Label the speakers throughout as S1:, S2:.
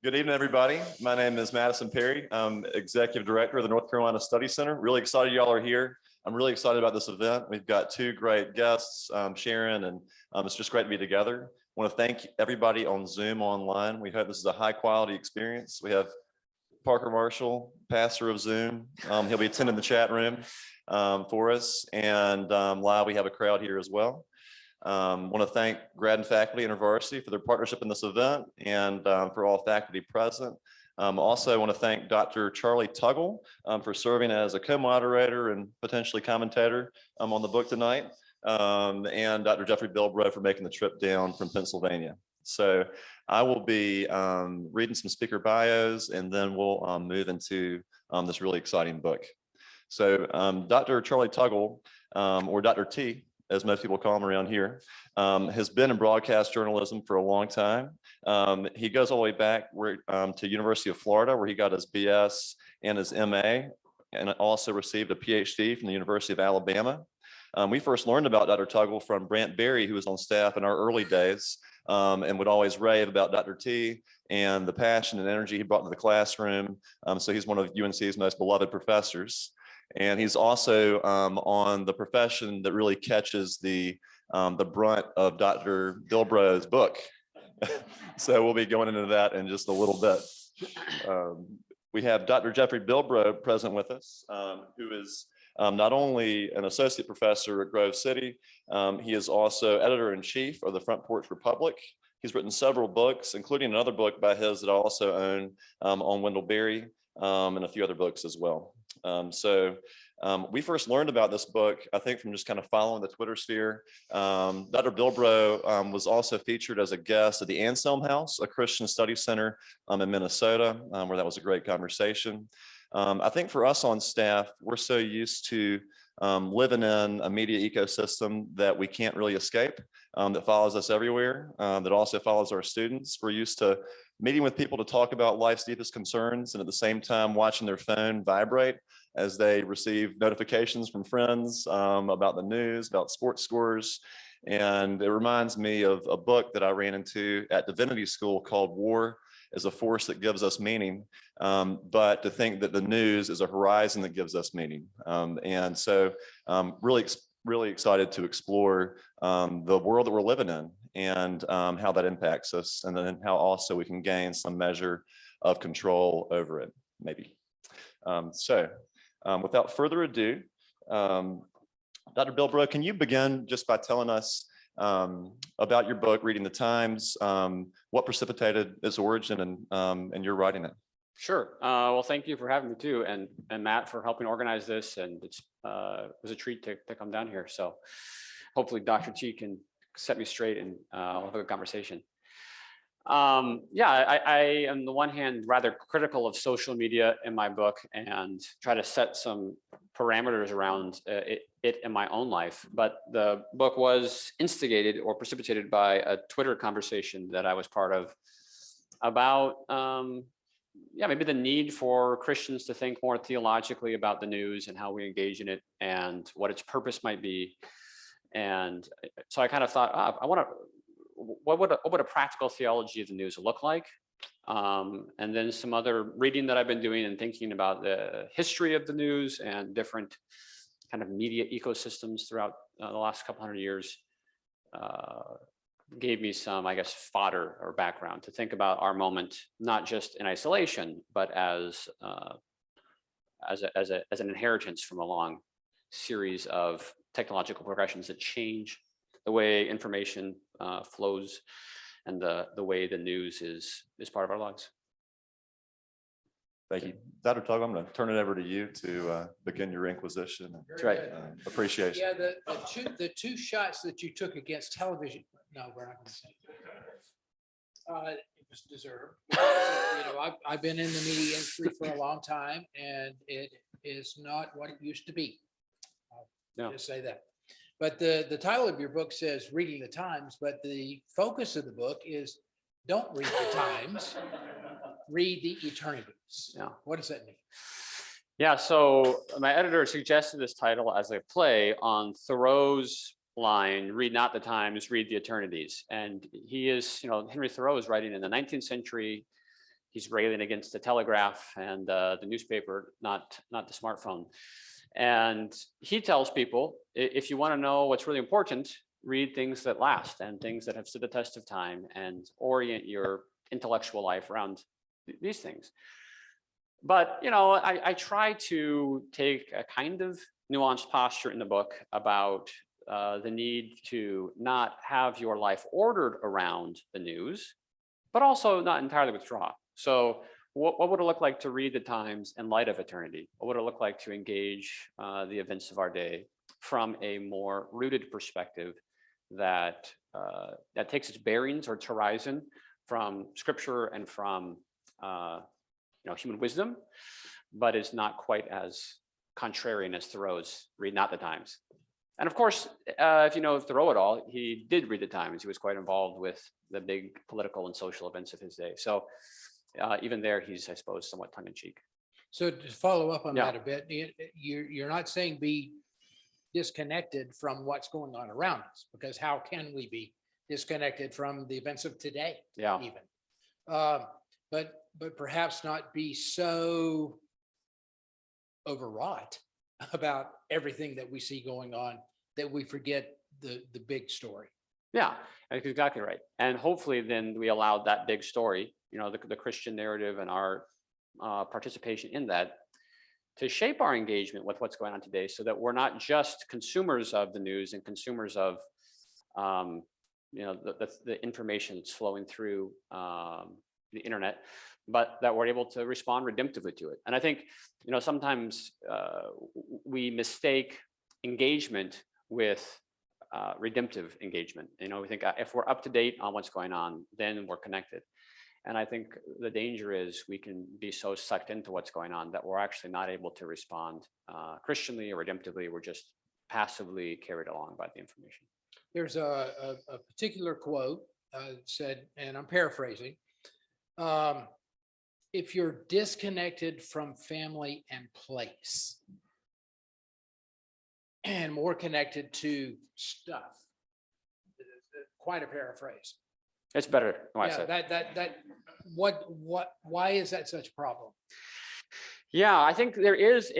S1: Good evening, everybody. My name is Madison Perry. I'm Executive Director of the North Carolina Study Center. Really excited y'all are here. I'm really excited about this event. We've got two great guests, Sharon, and it's just great to be together. I want to thank everybody on Zoom online. We hope this is a high quality experience. We have Parker Marshall, pastor of Zoom. He'll be attending the chat room for us, and live we have a crowd here as well. Want to thank grad and faculty InterVarsity for their partnership in this event, and for all faculty present. Also want to thank Dr. Charlie Tuggle for serving as a co-moderator and potentially commentator on the book tonight, and Dr. Jeffrey Bilbro for making the trip down from Pennsylvania. So I will be reading some speaker bios, and then we'll move into this really exciting book. So Dr. Charlie Tuggle, or Dr. T, as most people call him around here, has been in broadcast journalism for a long time. He goes all the way back to University of Florida, where he got his BS and his MA, and also received a PhD from the University of Alabama. We first learned about Dr. Tuggle from Brant Berry, who was on staff in our early days, and would always rave about Dr. T and the passion and energy he brought to the classroom. So he's one of UNC's most beloved professors. And he's also on the profession that really catches the brunt of Dr. Bilbro's book. So we'll be going into that in just a little bit. We have Dr. Jeffrey Bilbro present with us, who is not only an associate professor at Grove City, he is also editor-in-chief of the Front Porch Republic. He's written several books, including another book by his that I also own on Wendell Berry, and a few other books as well. We first learned about this book, I think, from just kind of following the Twitter sphere. Dr. Bilbro was also featured as a guest at the Anselm House, a Christian study center in Minnesota, where that was a great conversation. I think for us on staff, we're so used to living in a media ecosystem that we can't really escape, that follows us everywhere, that also follows our students. We're used to meeting with people to talk about life's deepest concerns, and at the same time watching their phone vibrate as they receive notifications from friends about the news, about sports scores. And it reminds me of a book that I ran into at Divinity School called War is a Force That Gives Us Meaning, but to think that the news is a horizon that gives us meaning. And so really excited to explore the world that we're living in, and how that impacts us, and then how also we can gain some measure of control over it, maybe. Without further ado, Dr. Bilbro, can you begin just by telling us about your book, Reading the Times, what precipitated its origin, and your writing it?
S2: Sure. Well, thank you for having me too, and Matt for helping organize this. And it was a treat to come down here. So hopefully Dr. T can set me straight, and we'll have a good conversation. I on the one hand rather critical of social media in my book, and try to set some parameters around it in my own life. But the book was instigated or precipitated by a Twitter conversation that I was part of about maybe the need for Christians to think more theologically about the news and how we engage in it and what its purpose might be. And so I kind of thought, what would a practical theology of the news look like? And then some other reading that I've been doing and thinking about the history of the news and different kind of media ecosystems throughout the last couple hundred years gave me some, I guess, fodder or background to think about our moment, not just in isolation, but as an inheritance from a long series of technological progressions that change the way information flows, and the way the news is part of our lives.
S1: Thank you. Dr. Tuggle, I'm going to turn it over to you to begin your inquisition.
S2: That's right.
S1: Appreciation.
S3: Yeah, the two shots that you took against television, no, we're not going to say it was deserved. I've been in the media industry for a long time, and it is not what it used to be. I'll just say that. But the title of your book says Reading the Times, but the focus of the book is don't read the Times, read the eternities.
S2: Yeah.
S3: What does that mean?
S2: Yeah, so my editor suggested this title as a play on Thoreau's line, read not the times, read the eternities. And he is, Henry Thoreau is writing in the 19th century. he's railing against the telegraph and the newspaper, not the smartphone. And he tells people, if you want to know what's really important, read things that last and things that have stood the test of time, and orient your intellectual life around these things. But, you know, I try to take a kind of nuanced posture in the book about the need to not have your life ordered around the news, but also not entirely withdraw. So what would it look like to read the Times in light of eternity? What would it look like to engage the events of our day from a more rooted perspective that takes its bearings or its horizon from Scripture and from human wisdom, but is not quite as contrarian as Thoreau's read not the Times. And of course, if you know Thoreau at all, he did read the Times. He was quite involved with the big political and social events of his day. So even there, he's, I suppose, somewhat tongue-in-cheek.
S3: So to follow up on
S2: Yeah.
S3: that a bit, you're not saying be disconnected from what's going on around us, because how can we be disconnected from the events of today?
S2: Yeah.
S3: Even, but perhaps not be so overwrought about everything that we see going on that we forget the big story.
S2: Yeah, that's exactly right. And hopefully then we allowed that big story, the Christian narrative and our participation in that, to shape our engagement with what's going on today, so that we're not just consumers of the news and consumers of the information that's flowing through the internet, but that we're able to respond redemptively to it. And I think sometimes we mistake engagement with redemptive engagement. We think if we're up to date on what's going on, then we're connected. And I think the danger is we can be so sucked into what's going on that we're actually not able to respond Christianly or redemptively. We're just passively carried along by the information.
S3: There's a particular quote said, and I'm paraphrasing, if you're disconnected from family and place and more connected to stuff, quite a paraphrase.
S2: It's better than what I said.
S3: Why is that such a problem?
S2: Yeah, I think there is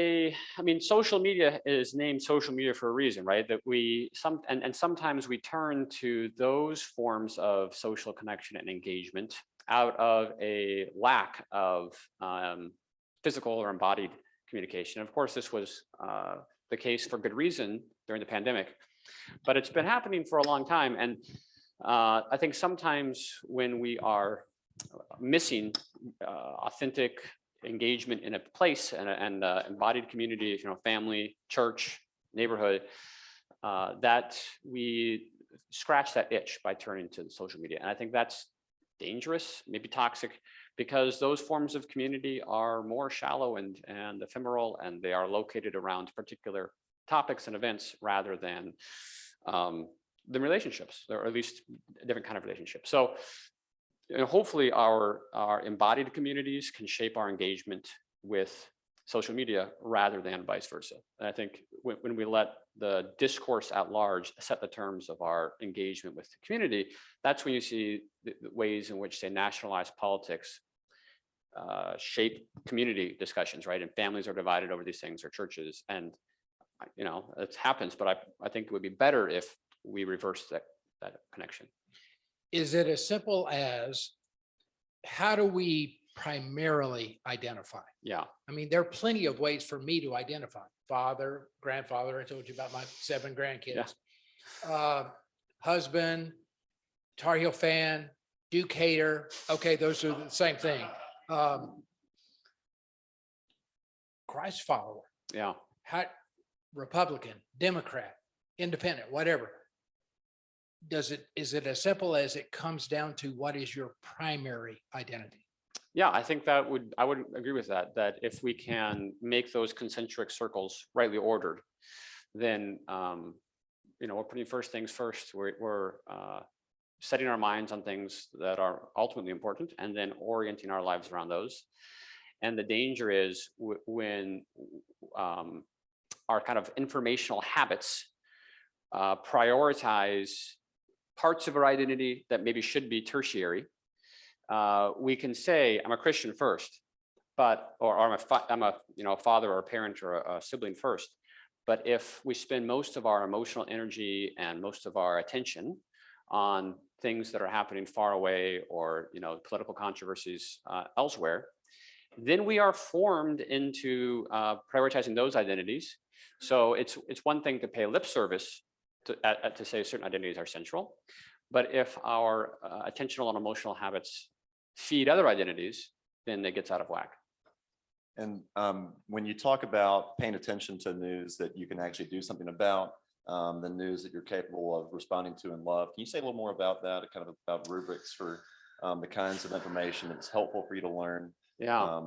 S2: social media is named social media for a reason, right? That sometimes we turn to those forms of social connection and engagement out of a lack of physical or embodied communication. Of course, this was the case for good reason during the pandemic, but it's been happening for a long time. And I think sometimes when we are missing authentic engagement in a place and embodied community, family, church, neighborhood, that we scratch that itch by turning to the social media. And I think that's dangerous, maybe toxic, because those forms of community are more shallow and ephemeral, and they are located around particular topics and events rather than the relationships, or at least a different kind of relationship. So hopefully our embodied communities can shape our engagement with social media rather than vice versa. And I think when we let the discourse at large set the terms of our engagement with the community, that's when you see the ways in which, say, nationalized politics shape community discussions, right? And families are divided over these things, or churches. And, it happens, but I think it would be better if we reverse that connection.
S3: Is it as simple as, how do we primarily identify?
S2: Yeah.
S3: I mean, there are plenty of ways for me to identify. Father, grandfather, I told you about my 7 grandkids. Yeah. Husband, Tar Heel fan, Duke hater. Okay, those are the same thing. Christ follower.
S2: Yeah.
S3: Republican, Democrat, independent, whatever. Is it as simple as it comes down to what is your primary identity?
S2: Yeah, I think I would agree with that if we can make those concentric circles rightly ordered, then we're putting first things first. We're setting our minds on things that are ultimately important, and then orienting our lives around those. And the danger is when our kind of informational habits prioritize parts of our identity that maybe should be tertiary, we can say, I'm a Christian first, but, or I'm a father or a parent or a sibling first. But if we spend most of our emotional energy and most of our attention on things that are happening far away or, political controversies elsewhere, then we are formed into prioritizing those identities. So it's one thing to pay lip service to say certain identities are central. But if our attentional and emotional habits feed other identities, then it gets out of whack.
S1: And when you talk about paying attention to news that you can actually do something about, the news that you're capable of responding to and love, can you say a little more about that, kind of about rubrics for the kinds of information that's helpful for you to learn?
S2: Yeah.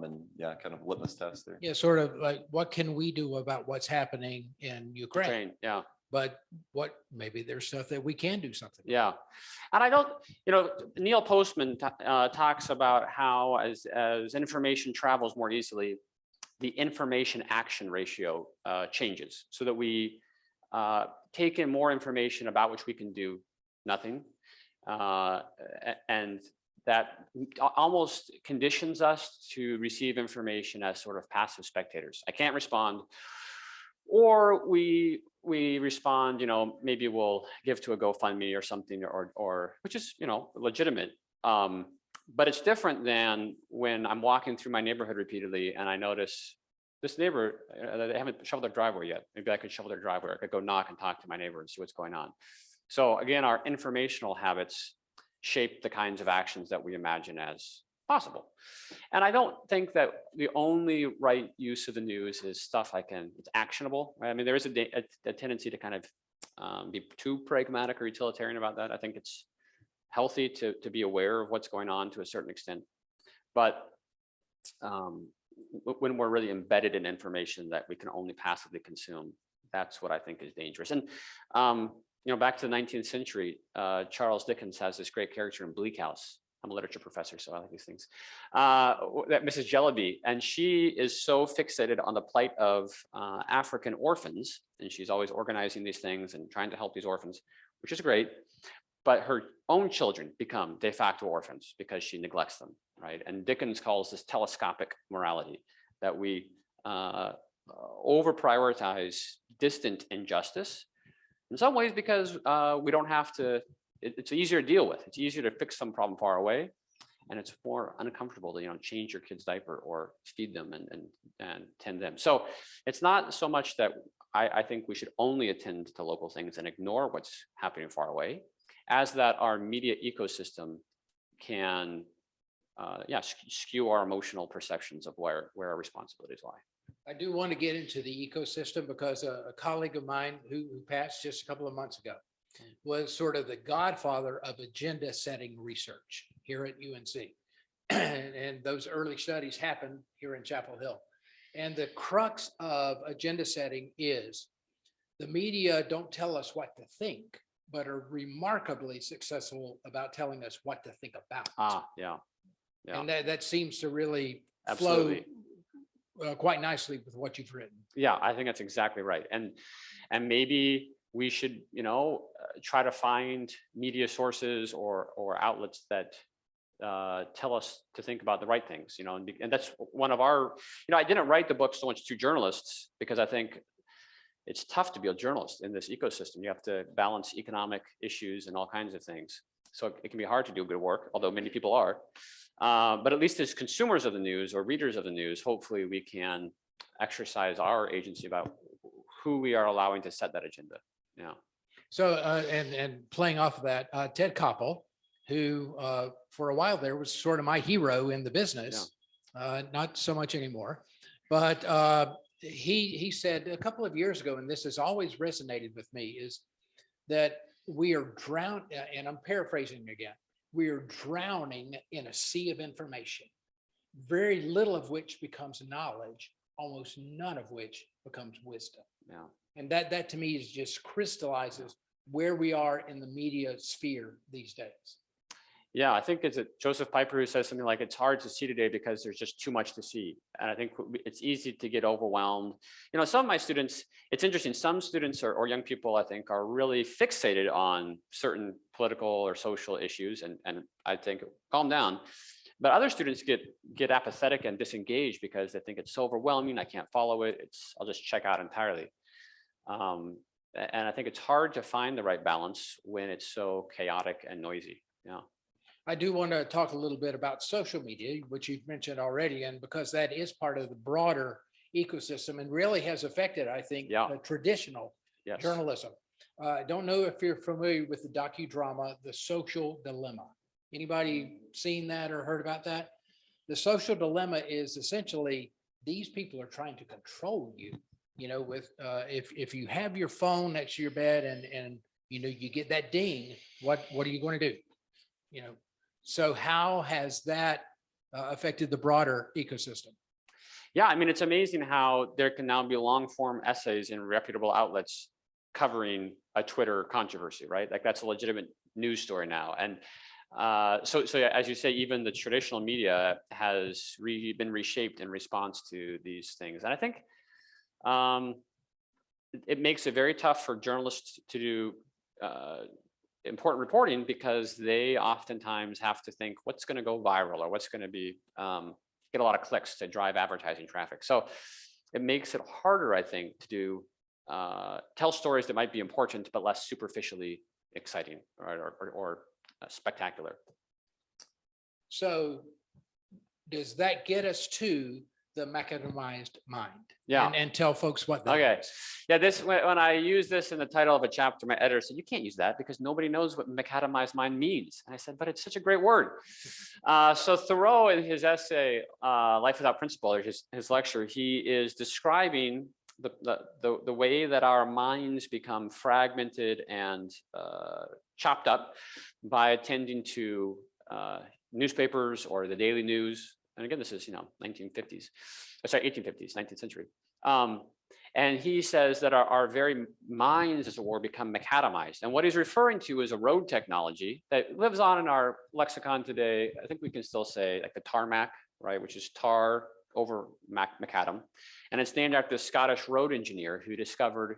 S1: Kind of litmus test there.
S3: Yeah, sort of like, what can we do about what's happening in Ukraine?
S2: Yeah.
S3: But maybe there's stuff that we can do something.
S2: Yeah. And I don't, Neil Postman talks about how as information travels more easily, the information action ratio changes so that we take in more information about which we can do nothing. And that almost conditions us to receive information as sort of passive spectators. I can't respond. Or we respond, maybe we'll give to a GoFundMe or something, or which is, legitimate. But it's different than when I'm walking through my neighborhood repeatedly and I notice this neighbor, they haven't shoveled their driveway yet. Maybe I could shovel their driveway. I could go knock and talk to my neighbor and see what's going on. So again, our informational habits shape the kinds of actions that we imagine as possible. And I don't think that the only right use of the news is stuff it's actionable. Right? I mean, there is a tendency to kind of be too pragmatic or utilitarian about that. I think it's healthy to be aware of what's going on to a certain extent. But when we're really embedded in information that we can only passively consume, that's what I think is dangerous. And back to the 19th century, Charles Dickens has this great character in Bleak House. I'm a literature professor, so I like these things. That Mrs. Jellyby, and she is so fixated on the plight of African orphans, and she's always organizing these things and trying to help these orphans, which is great. But her own children become de facto orphans because she neglects them, right? And Dickens calls this telescopic morality, that we over prioritize distant injustice. In some ways, because we don't have to, it's easier to deal with. It's easier to fix some problem far away. And it's more uncomfortable to, change your kid's diaper or feed them and tend them. So it's not so much that I think we should only attend to local things and ignore what's happening far away, as that our media ecosystem can skew our emotional perceptions of where our responsibilities lie.
S3: I do want to get into the ecosystem because a colleague of mine who passed just a couple of months ago was sort of the godfather of agenda setting research here at UNC. And those early studies happened here in Chapel Hill. And the crux of agenda setting is the media don't tell us what to think, but are remarkably successful about telling us what to think about.
S2: Yeah.
S3: And that seems to really
S2: Absolutely.
S3: flow quite nicely with what you've written.
S2: Yeah, I think that's exactly right. And maybe we should, try to find media sources or outlets that tell us to think about the right things, and that's one of our, I didn't write the book so much to journalists because I think it's tough to be a journalist in this ecosystem. You have to balance economic issues and all kinds of things. So it can be hard to do good work, although many people are. But at least as consumers of the news or readers of the news, hopefully we can exercise our agency about who we are allowing to set that agenda. Yeah.
S3: So, and playing off of that, Ted Koppel, who for a while there was sort of my hero in the business, not so much anymore, but he said a couple of years ago, and this has always resonated with me, is that we are drowned, and I'm paraphrasing again, we are drowning in a sea of information, very little of which becomes knowledge, almost none of which becomes wisdom.
S2: Yeah.
S3: And that to me is just crystallizes where we are in the media sphere these days.
S2: Yeah, I think it's Joseph Piper who says something like, it's hard to see today because there's just too much to see. And I think it's easy to get overwhelmed. Some of my students, it's interesting, some students or young people, I think, are really fixated on certain political or social issues. And I think, calm down. But other students get apathetic and disengaged because they think it's so overwhelming, I can't follow it. I'll just check out entirely. And I think it's hard to find the right balance when it's so chaotic and noisy. Yeah.
S3: I do want to talk a little bit about social media, which you've mentioned already, and because that is part of the broader ecosystem and really has affected, I think, traditional
S2: Yes.
S3: journalism. I don't know if you're familiar with the docudrama, The Social Dilemma. Anybody seen that or heard about that? The social dilemma is essentially these people are trying to control you. With if you have your phone next to your bed and you get that ding, what are you going to do? So how has that affected the broader ecosystem?
S2: Yeah, I mean, it's amazing how there can now be long form essays in reputable outlets covering a Twitter controversy, right? Like that's a legitimate news story now. And so yeah, as you say, even the traditional media has been reshaped in response to these things. And I think it makes it very tough for journalists to do important reporting because they oftentimes have to think what's going to go viral or what's going to be get a lot of clicks to drive advertising traffic. So it makes it harder, I think, to do tell stories that might be important but less superficially exciting or spectacular.
S3: So does that get us to the macadamized mind?
S2: Yeah.
S3: And tell folks what that
S2: Okay.
S3: is.
S2: Yeah, when I use this in the title of a chapter, my editor said, you can't use that because nobody knows what macadamized mind means. And I said, but it's such a great word. So Thoreau, in his essay, Life Without Principle, or his lecture, he is describing the way that our minds become fragmented and chopped up by attending to newspapers or the daily news. And again, this is 1950s, sorry, 1850s, 19th century. And he says that our very minds, as it were, become macadamized. And what he's referring to is a road technology that lives on in our lexicon today. I think we can still say like the tarmac, right, which is tar over macadam. And it's named after the Scottish road engineer who discovered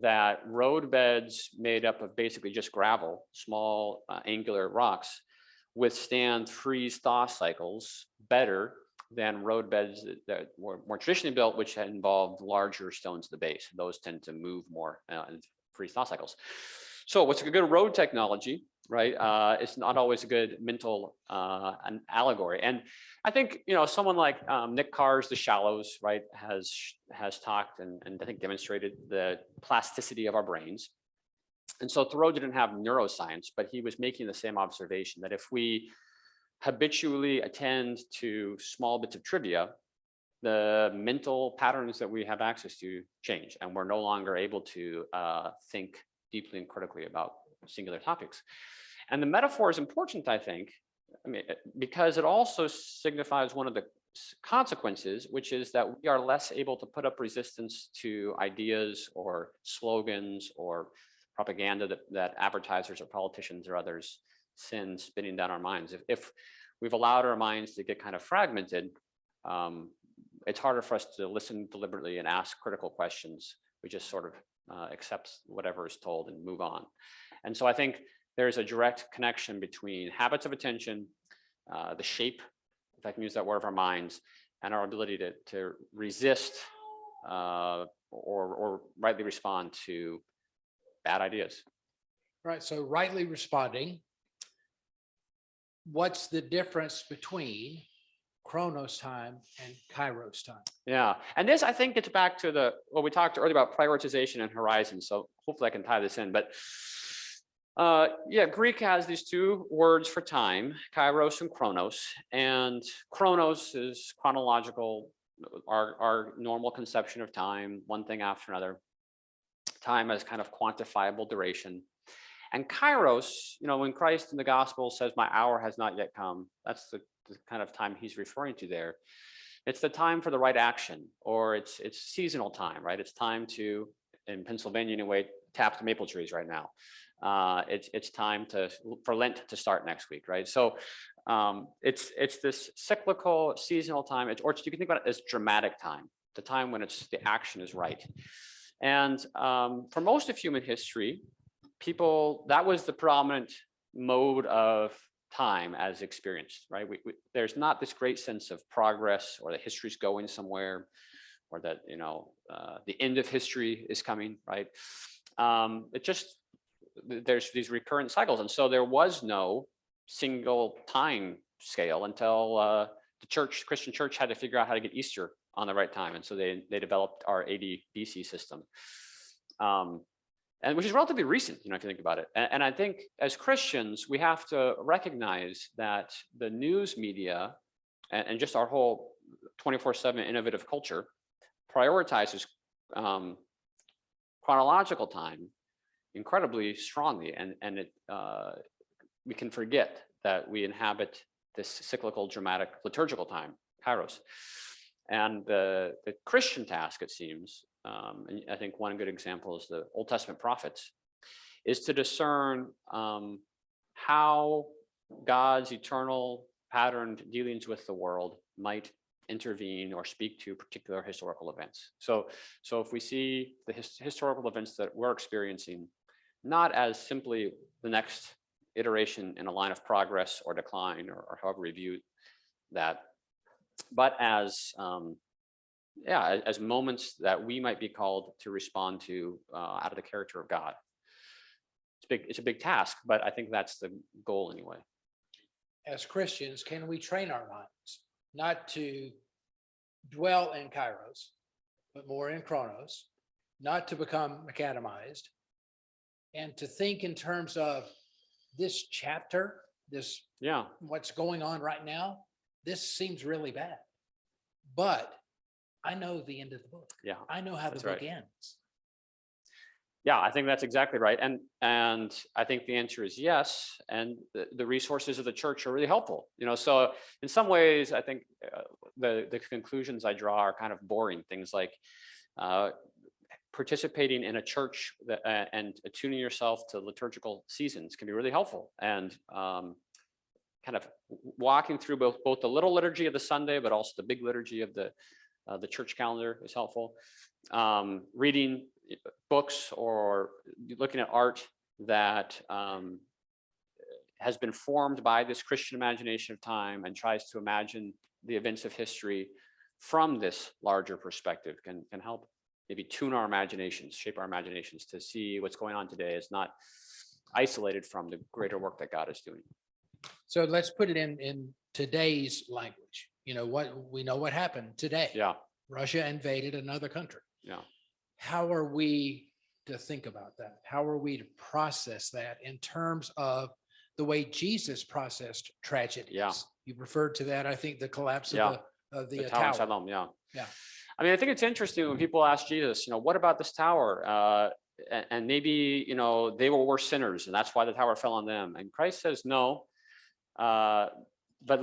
S2: that road beds made up of basically just gravel, small angular rocks, withstand freeze-thaw cycles better than road beds that were more traditionally built, which had involved larger stones at the base. Those tend to move more in freeze-thaw cycles. So what's a good road technology, right? It's not always a good mental an allegory. And I think, someone like Nick Carr's The Shallows, right, has talked and I think demonstrated the plasticity of our brains. And so Thoreau didn't have neuroscience, but he was making the same observation that if we habitually attend to small bits of trivia, the mental patterns that we have access to change, and we're no longer able to think deeply and critically about singular topics. And the metaphor is important, I think, because it also signifies one of the consequences, which is that we are less able to put up resistance to ideas or slogans or propaganda that advertisers or politicians or others send spinning down our minds. If we've allowed our minds to get kind of fragmented, it's harder for us to listen deliberately and ask critical questions. We just sort of accept whatever is told and move on. And so I think there's a direct connection between habits of attention, the shape, if I can use that word, of our minds, and our ability to resist or rightly respond to bad ideas.
S3: Right. So rightly responding. What's the difference between Kronos time and Kairos time?
S2: Yeah. And this, I think, gets back to what we talked earlier about prioritization and horizon. So hopefully I can tie this in. But yeah, Greek has these two words for time, Kairos and Kronos. And Kronos is chronological, our normal conception of time, one thing after another. Time as kind of quantifiable duration. And Kairos, when Christ in the gospel says, my hour has not yet come, that's the kind of time he's referring to there. It's the time for the right action, or it's seasonal time, right? It's time to, in Pennsylvania anyway, tap the maple trees right now. it's time for Lent to start next week, right? So it's this cyclical, seasonal time. Or you can think about it as dramatic time, the time when the action is right. And for most of human history, that was the predominant mode of time as experienced, right? There's not this great sense of progress, or that history's going somewhere, or that the end of history is coming, right? There's these recurrent cycles, and so there was no single time scale until the Christian church had to figure out how to get Easter on the right time, and so they developed our AD BC system, and which is relatively recent, if you think about it. And I think as Christians, we have to recognize that the news media and just our whole 24/7 innovative culture prioritizes chronological time incredibly strongly, and we can forget that we inhabit this cyclical, dramatic, liturgical time, Kairos. And the Christian task, it seems, and I think one good example is the Old Testament prophets, is to discern how God's eternal patterned dealings with the world might intervene or speak to particular historical events. So if we see the historical events that we're experiencing not as simply the next iteration in a line of progress or decline, or however we view that, but as moments that we might be called to respond to out of the character of God. It's a big task, but I think that's the goal anyway.
S3: As Christians, can we train our minds not to dwell in Kairos, but more in Kronos, not to become macadamized, and to think in terms of this chapter, what's going on right now? This seems really bad, but I know the end of the book.
S2: Yeah,
S3: I know how the book ends.
S2: Yeah, I think that's exactly right. And I think the answer is yes. And the resources of the church are really helpful. So in some ways, I think the conclusions I draw are kind of boring. Things like participating in a church and attuning yourself to liturgical seasons can be really helpful. And kind of walking through both the little liturgy of the Sunday, but also the big liturgy of the church calendar is helpful. Reading books or looking at art that has been formed by this Christian imagination of time and tries to imagine the events of history from this larger perspective can help maybe tune our imaginations, shape our imaginations to see what's going on today is not isolated from the greater work that God is doing.
S3: So let's put it in today's language. We know what happened today.
S2: Yeah.
S3: Russia invaded another country.
S2: Yeah.
S3: How are we to think about that? How are we to process that in terms of the way Jesus processed tragedies?
S2: Yeah.
S3: You referred to that, I think, the collapse of the
S2: Tower.
S3: tower.
S2: Yeah. I mean, I think it's interesting when people ask Jesus, what about this tower? And maybe, they were sinners and that's why the tower fell on them. And Christ says, no, but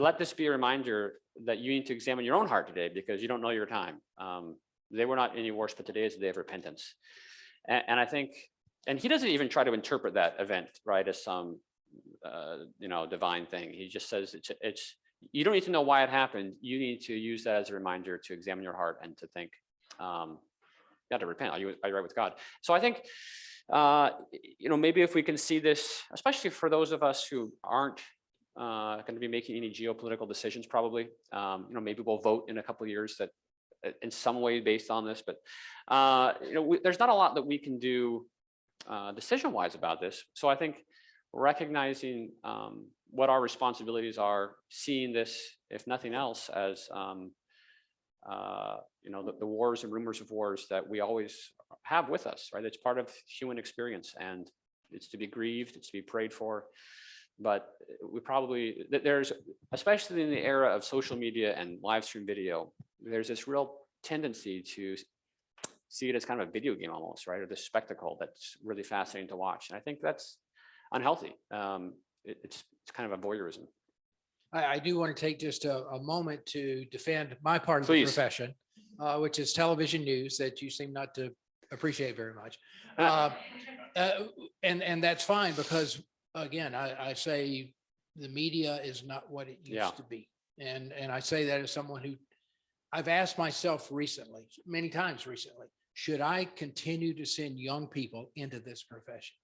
S2: let this be a reminder that you need to examine your own heart today because you don't know your time. They were not any worse, but today is the day of repentance. And I think, and he doesn't even try to interpret that event, right, as some, divine thing. He just says it's you don't need to know why it happened. You need to use that as a reminder to examine your heart and to think, you have to repent. Are you right with God? So I think, maybe if we can see this, especially for those of us who aren't going to be making any geopolitical decisions, probably, maybe we'll vote in a couple of years that in some way based on this, but there's not a lot that we can do decision-wise about this. So I think recognizing what our responsibilities are, seeing this, if nothing else, as the wars and rumors of wars that we always have with us, right? It's part of human experience, and it's to be grieved, it's to be prayed for. But there's, especially in the era of social media and live stream video, there's this real tendency to see it as kind of a video game almost, right? Or this spectacle that's really fascinating to watch. And I think that's unhealthy. It's kind of a voyeurism.
S3: I do want to take just a moment to defend my part of
S2: Please.
S3: the profession, which is television news that you seem not to appreciate very much. And that's fine, because again, I say the media is not what it
S2: Yeah.
S3: used to be. And I say that as someone who, I've asked myself recently, many times recently, should I continue to send young people into this profession?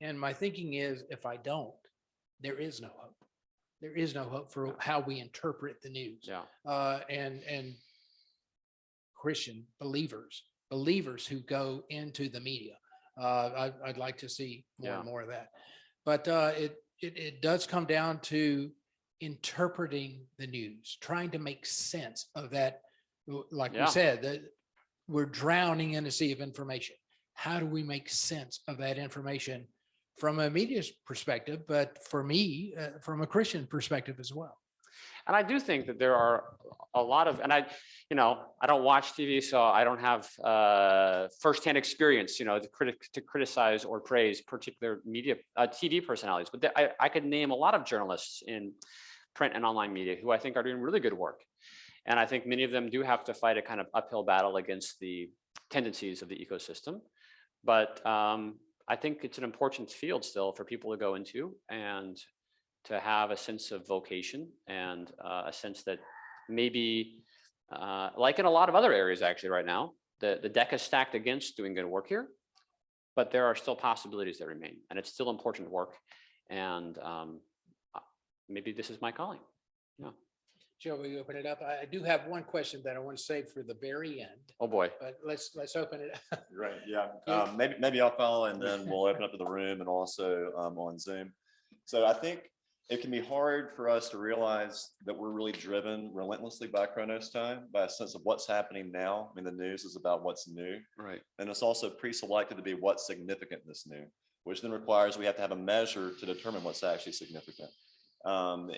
S3: And my thinking is, if I don't, there is no hope. There is no hope for how we interpret the news.
S2: Yeah.
S3: And Christian believers who go into the media. I'd like to see more
S2: Yeah.
S3: and more of that. But it does come down to interpreting the news, trying to make sense of that. Like
S2: Yeah.
S3: we said, that we're drowning in a sea of information. How do we make sense of that information from a media perspective, but for me, from a Christian perspective as well?
S2: And I do think that there are a lot of, and I don't watch TV, so I don't have firsthand experience, to criticize or praise particular media, TV personalities. But I could name a lot of journalists in print and online media who I think are doing really good work. And I think many of them do have to fight a kind of uphill battle against the tendencies of the ecosystem. But I think it's an important field still for people to go into and to have a sense of vocation and a sense that maybe, like in a lot of other areas actually right now, the deck is stacked against doing good work here, but there are still possibilities that remain, and it's still important work. And maybe this is my calling. Yeah.
S3: Joe, will you open it up? I do have one question that I want to save for the very end,
S2: Oh boy.
S3: but let's open it up.
S1: Right, yeah.
S3: Yeah.
S1: Maybe I'll follow, and then we'll open up to the room and also on Zoom. So I think it can be hard for us to realize that we're really driven relentlessly by Kronos time, by a sense of what's happening now. I mean, the news is about what's new.
S2: Right.
S1: And it's also pre-selected to be what's significant in this new, which then requires we have to have a measure to determine what's actually significant. And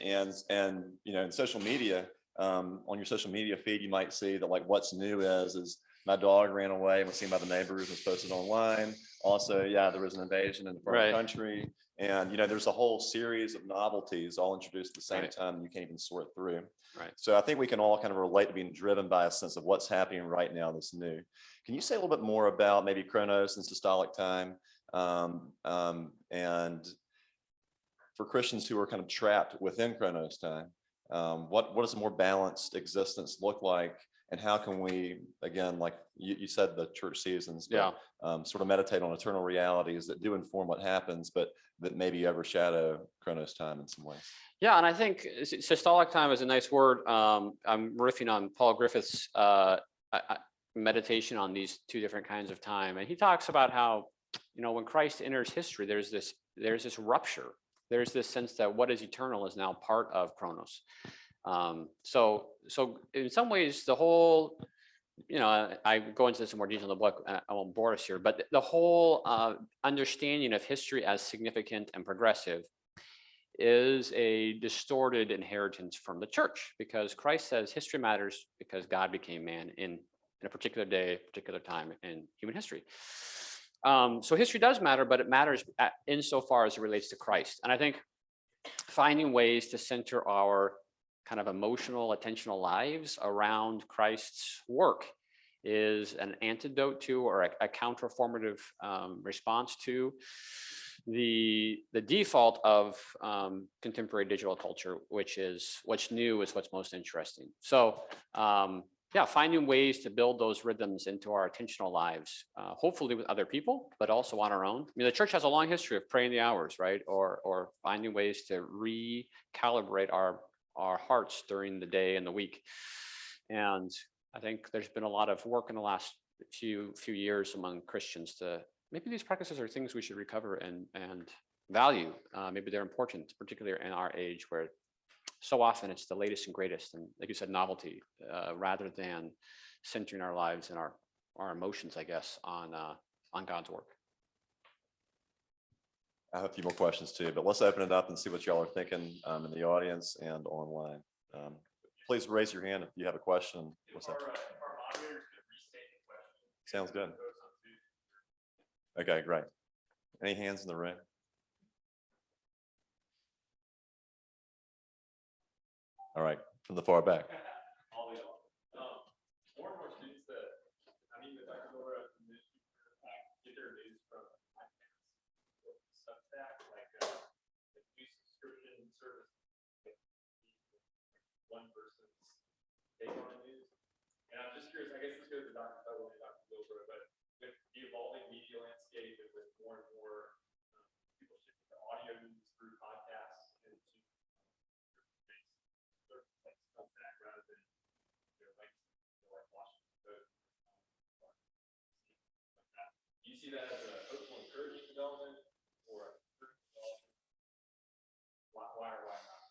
S1: in social media, on your social media feed, you might see that like what's new is my dog ran away and was seen by the neighbors and was posted online. Also, yeah, there was an invasion in the foreign country. And, there's a whole series of novelties all introduced at the same time you can't even sort through.
S2: Right.
S1: So I think we can all kind of relate to being driven by a sense of what's happening right now that's new. Can you say a little bit more about maybe Kronos and systolic time? And for Christians who are kind of trapped within Kronos time, what does a more balanced existence look like? And how can we, again, like you said, the church seasons, but, sort of meditate on eternal realities that do inform what happens, but that maybe overshadow Kronos time in some ways?
S2: Yeah, and I think systolic time is a nice word. I'm riffing on Paul Griffith's meditation on these two different kinds of time, and he talks about how, when Christ enters history, there's this rupture. There's this sense that what is eternal is now part of Kronos. So in some ways, the whole, I go into this in more detail in the book. I won't bore us here, but the whole understanding of history as significant and progressive is a distorted inheritance from the church, because Christ says history matters because God became man in a particular day, particular time in human history. So history does matter, but it matters insofar as it relates to Christ. And I think finding ways to center our kind of emotional, attentional lives around Christ's work is an antidote to, or a counterformative response to the default of contemporary digital culture, which is what's new is what's most interesting. So finding ways to build those rhythms into our attentional lives, hopefully with other people, but also on our own. I mean, the church has a long history of praying the hours, right? Or finding ways to recalibrate our hearts during the day and the week. And I think there's been a lot of work in the last few years among Christians to maybe these practices are things we should recover and value. Maybe they're important, particularly in our age where so often it's the latest and greatest, and like you said, novelty, rather than centering our lives and our emotions, I guess, on God's work.
S1: I have a few more questions too, but let's open it up and see what y'all are thinking in the audience and online. Please raise your hand if you have a question. What's up? Sounds good. Okay, great. Any hands in the room? All right, from the far back.
S4: More and more students that, I mean, if I could go around get their news from take on the news. And I'm just curious, I guess this goes to Dr. Tuggle and Dr. Bilbro, but with the evolving media landscape and with more and more people shifting to audio news through podcasts and to like Substack rather than like Washington Post. Do you see that as a hopeful encouraging development or a development? Why or why not?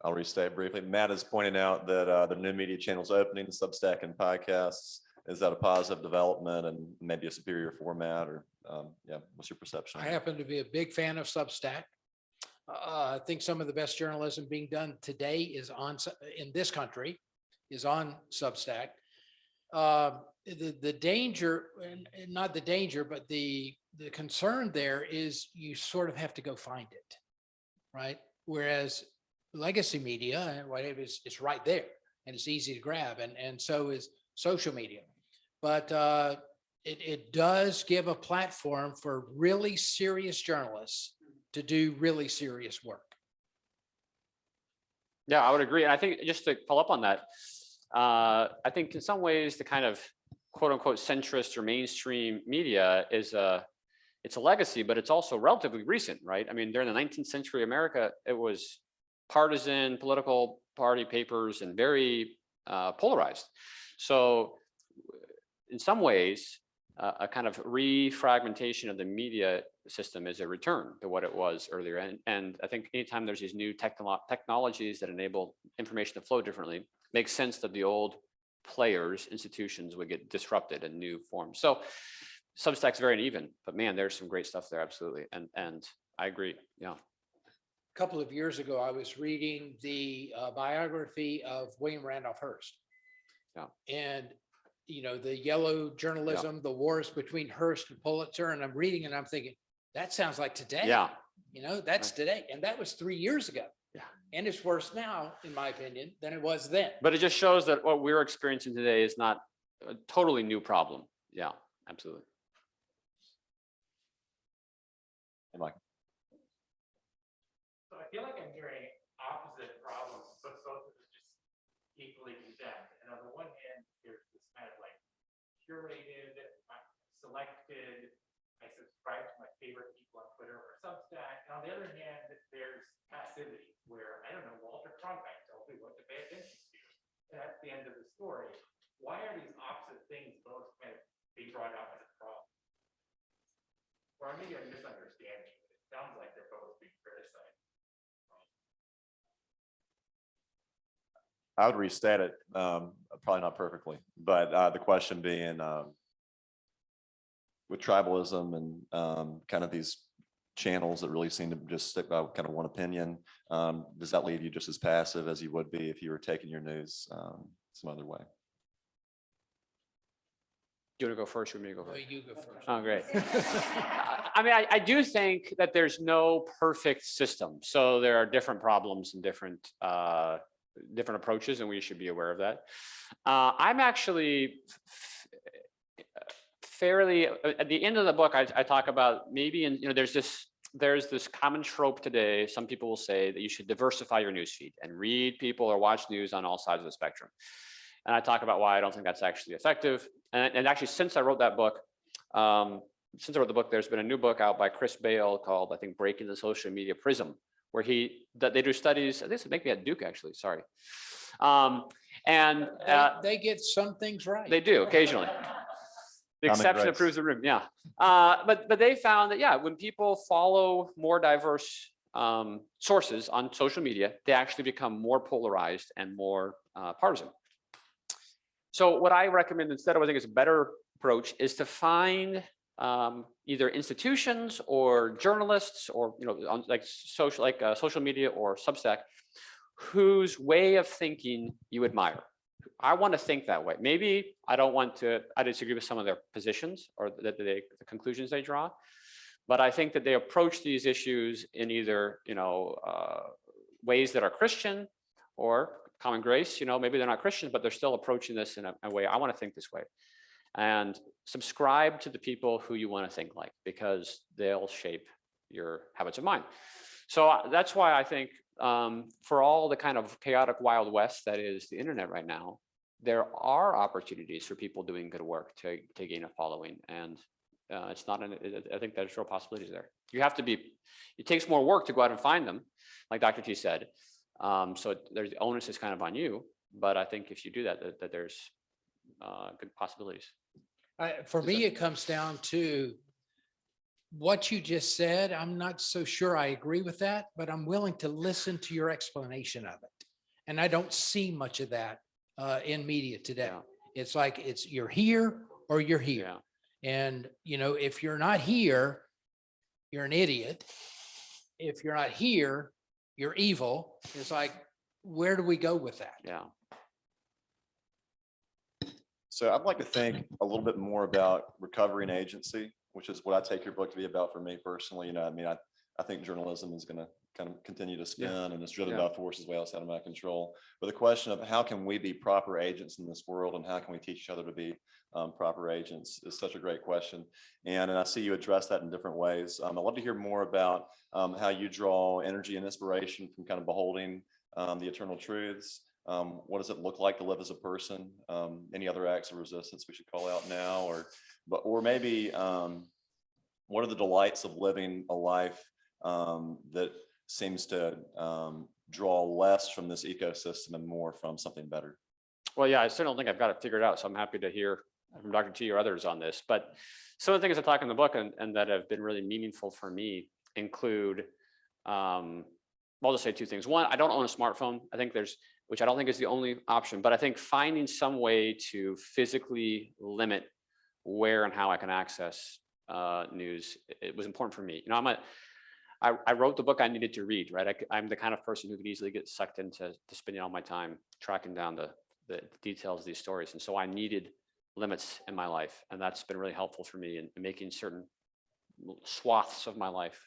S1: I'll restate briefly. Matt is pointing out that the new media channels opening, Substack and podcasts. Is that a positive development and maybe a superior format, or yeah, what's your perception?
S3: I happen to be a big fan of Substack. I think some of the best journalism being done today is in this country is on Substack. The danger, and not the danger, but the concern there is you sort of have to go find it, right? Whereas legacy media and whatever it's right there and it's easy to grab, and so is social media. But it does give a platform for really serious journalists to do really serious work.
S2: Yeah, I would agree. And I think just to follow up on that, I think in some ways the kind of quote unquote centrist or mainstream media is it's a legacy, but it's also relatively recent, right? I mean, during the 19th century America, it was partisan political party papers and very polarized. So in some ways, a kind of refragmentation of the media system is a return to what it was earlier. And I think anytime there's these new technologies that enable information to flow differently, makes sense that the old players, institutions would get disrupted in new forms. So Substack's very uneven, but man, there's some great stuff there, absolutely. And I agree, yeah.
S3: A couple of years ago, I was reading the biography of William Randolph Hearst.
S2: Yeah.
S3: And the yellow journalism, the wars between Hearst and Pulitzer, and I'm reading and I'm thinking, that sounds like today.
S2: Yeah.
S3: That's today. And that was 3 years ago.
S2: Yeah.
S3: And it's worse now, in my opinion, than it was then.
S2: But it just shows that what we're experiencing today is not a totally new problem. Yeah, absolutely.
S1: Hey, Mike.
S5: So I feel like I'm hearing opposite problems, but both of them just equally condemned. And on the one hand, there's this kind of like curated, selected, I subscribe to my favorite people on Twitter or Substack. And on the other hand, there's passivity where, I don't know, Walter Cronkite tells me what to pay attention to. And that's the end of the story. Why are these opposite things both kind of being brought up as a problem? Or maybe I'm misunderstanding, but it sounds like they're both being criticized.
S1: I would restate it, probably not perfectly, but the question being with tribalism and kind of these channels that really seem to just stick by kind of one opinion, does that leave you just as passive as you would be if you were taking your news some other way?
S2: Do you want to go first or me to go
S3: No,
S2: first?
S3: you go first.
S2: Oh, great. I mean, I do think that there's no perfect system. So there are different problems and different approaches, and we should be aware of that. I'm actually fairly, at the end of the book, I talk about maybe, there's this common trope today. Some people will say that you should diversify your newsfeed and read people or watch news on all sides of the spectrum. And I talk about why I don't think that's actually effective. And actually, since I wrote that book, there's been a new book out by Chris Bale called, I think, Breaking the Social Media Prism, where they do studies. This would make me at Duke, actually. Sorry.
S3: They get some things right.
S2: They do occasionally. The exception that proves the rule. Yeah. But they found that, yeah, when people follow more diverse sources on social media, they actually become more polarized and more partisan. So what I recommend instead of, I think is a better approach, is to find either institutions or journalists or on social media or Substack, whose way of thinking you admire. I want to think that way. Maybe I disagree with some of their positions or the conclusions they draw, but I think that they approach these issues in either ways that are Christian or common grace. Maybe they're not Christian, but they're still approaching this in a way. I want to think this way, and subscribe to the people who you want to think like, because they'll shape your habits of mind. So that's why I think for all the kind of chaotic Wild West that is the internet right now, there are opportunities for people doing good work to gain a following. And it's not, I think there's real possibilities there. You have to be, it takes more work to go out and find them, like Dr. T said. So there's, the onus is kind of on you, but I think if you do that, that there's good possibilities.
S3: For me, it comes down to what you just said. I'm not so sure I agree with that, but I'm willing to listen to your explanation of it. And I don't see much of that in media today.
S2: Yeah.
S3: It's like you're here or you're here.
S2: Yeah.
S3: And, if you're not here, you're an idiot. If you're not here, you're evil. It's like, where do we go with that?
S2: Yeah.
S1: So I'd like to think a little bit more about recovery and agency, which is what I take your book to be about for me personally. I think journalism is going to kind of continue to spin and it's driven by forces way outside of my control. But the question of how can we be proper agents in this world and how can we teach each other to be proper agents is such a great question. And I see you address that in different ways. I'd love to hear more about how you draw energy and inspiration from kind of beholding the eternal truths. What does it look like to live as a person? Any other acts of resistance we should call out now, or maybe what are the delights of living a life that seems to draw less from this ecosystem and more from something better?
S2: Well, yeah, I still don't think I've got it figured out, so I'm happy to hear from Dr. T or others on this. But some of the things I talk in the book and that have been really meaningful for me include, I'll just say two things. One, I don't own a smartphone. I think which I don't think is the only option, but I think finding some way to physically limit where and how I can access news, it was important for me. I wrote the book I needed to read, right? I'm the kind of person who could easily get sucked into spending all my time tracking down the details of these stories. And so I needed limits in my life. And that's been really helpful for me in making certain swaths of my life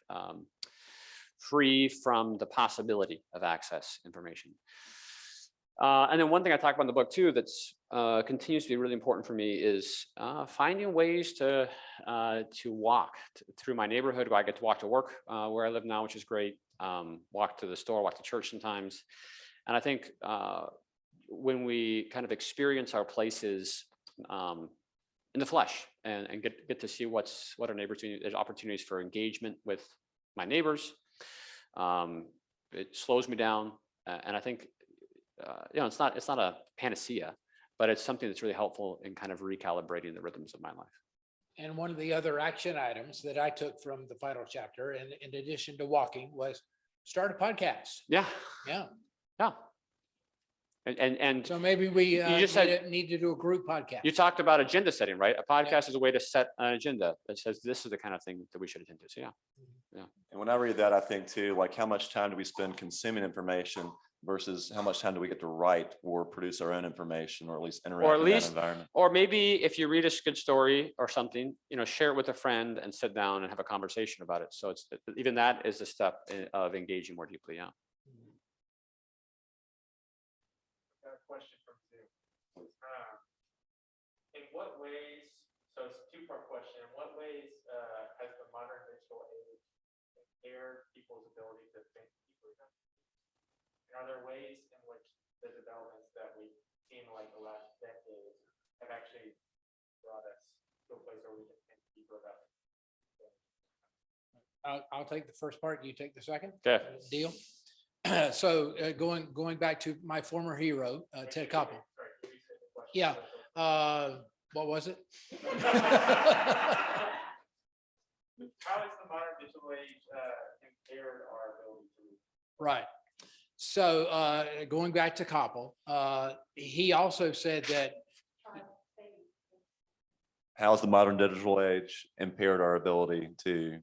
S2: free from the possibility of access information. And then one thing I talk about in the book too, that's continues to be really important for me is finding ways to walk through my neighborhood. I get to walk to work where I live now, which is great. Walk to the store, walk to church sometimes. And I think when we kind of experience our places in the flesh and get to see what our neighbors do, there's opportunities for engagement with my neighbors. It slows me down, and I think it's not a panacea, but it's something that's really helpful in kind of recalibrating the rhythms of my life.
S3: And one of the other action items that I took from the final chapter, and in addition to walking, was start a podcast.
S2: Yeah.
S3: Yeah.
S2: Yeah. And
S3: So maybe we
S2: just said-
S3: need to do a group podcast.
S2: you talked about agenda setting, right? A podcast is a way to set an agenda that says this is the kind of thing that we should attend to. So yeah.
S1: And when I read that, I think too, like how much time do we spend consuming information versus how much time do we get to write or produce our own information, or at least interact in that environment?
S2: Or maybe if you read a good story or something, share it with a friend and sit down and have a conversation about it. So even that is a step of engaging more deeply. Yeah.
S5: Got a question from Zoom. In what ways, so it's a two-part question, in what ways has the modern digital age impaired people's ability to think deeply? And are there ways in which the developments that we've seen like the last decade have actually brought us to a place where we can think deeper about it?
S3: I'll take the first part. You take the second.
S2: Okay.
S3: Deal. So going back to my former hero, Ted Koppel.
S5: Sorry, can you say the question?
S3: Yeah. What was it?
S5: How has the modern digital age impaired our ability to read?
S3: Right. So going back to Koppel, he also said that
S1: How has the modern digital age impaired our ability to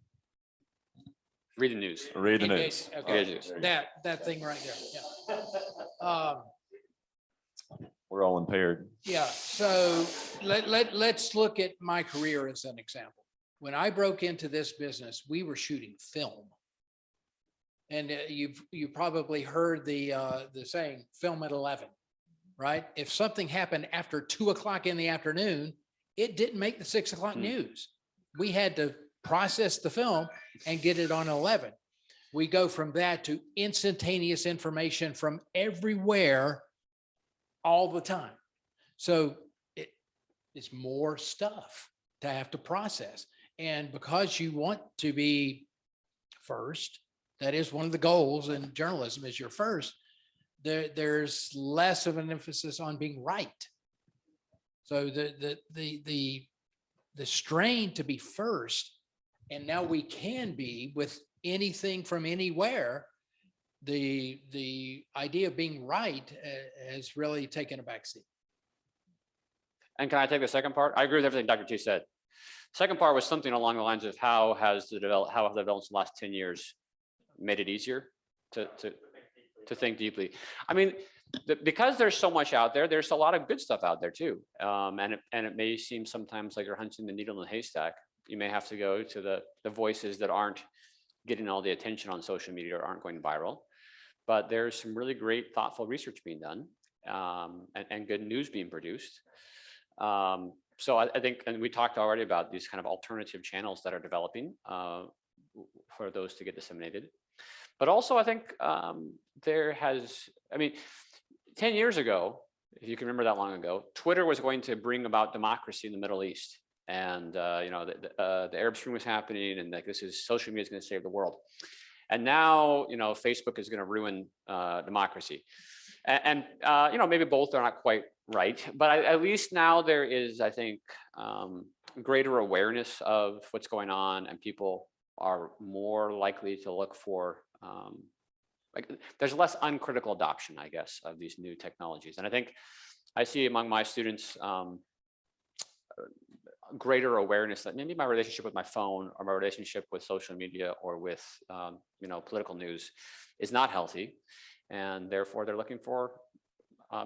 S2: Read the news.
S1: read the
S3: engage-
S1: news?
S3: okay,
S2: Engage news.
S3: that thing right there. Yeah.
S1: We're all impaired.
S3: Yeah, so let's look at my career as an example. When I broke into this business, we were shooting film. And you probably heard the saying, film at 11, right? If something happened after 2 o'clock in the afternoon, it didn't make the 6 o'clock news. We had to process the film and get it on 11. we go from that to instantaneous information from everywhere all the time. So it's more stuff to have to process. And because you want to be first, that is one of the goals in journalism, is you're first, there's less of an emphasis on being right. So the strain to be first, and now we can be with anything from anywhere, the idea of being right has really taken a backseat.
S2: And can I take the second part? I agree with everything Dr. T said. Second part was something along the lines of how have the developments in the last 10 years made it easier to think deeply. I mean, because there's so much out there, there's a lot of good stuff out there too. And it may seem sometimes like you're hunting the needle in the haystack. You may have to go to the voices that aren't getting all the attention on social media or aren't going viral. But there's some really great, thoughtful research being done, and good news being produced. So I think, and we talked already about these kind of alternative channels that are developing for those to get disseminated. But also I think there has, I mean, 10 years ago, if you can remember that long ago, Twitter was going to bring about democracy in the Middle East. And you know, the Arab Spring was happening, and like this is social media is going to save the world. And now, you know, Facebook is going to ruin democracy. And you know, maybe both are not quite right, but at least now there is, I think, greater awareness of what's going on, and people are more likely to look for, like, there's less uncritical adoption, I guess, of these new technologies. And I think I see among my students greater awareness that maybe my relationship with my phone or my relationship with social media or with you know, political news is not healthy, and therefore they're looking for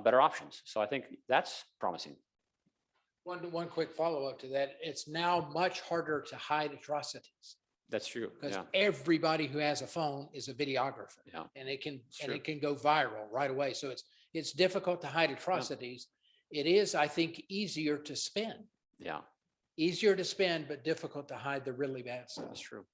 S2: better options. So I think that's promising.
S3: One quick follow-up to that, it's now much harder to hide atrocities.
S2: That's true.
S3: Because
S2: Yeah.
S3: everybody who has a phone is a videographer.
S2: Yeah.
S3: And it can
S2: true.
S3: go viral right away. So it's difficult to hide atrocities. It is, I think, easier to spin.
S2: Yeah,
S3: Easier to spin, but difficult to hide the really bad stuff.
S2: that's true.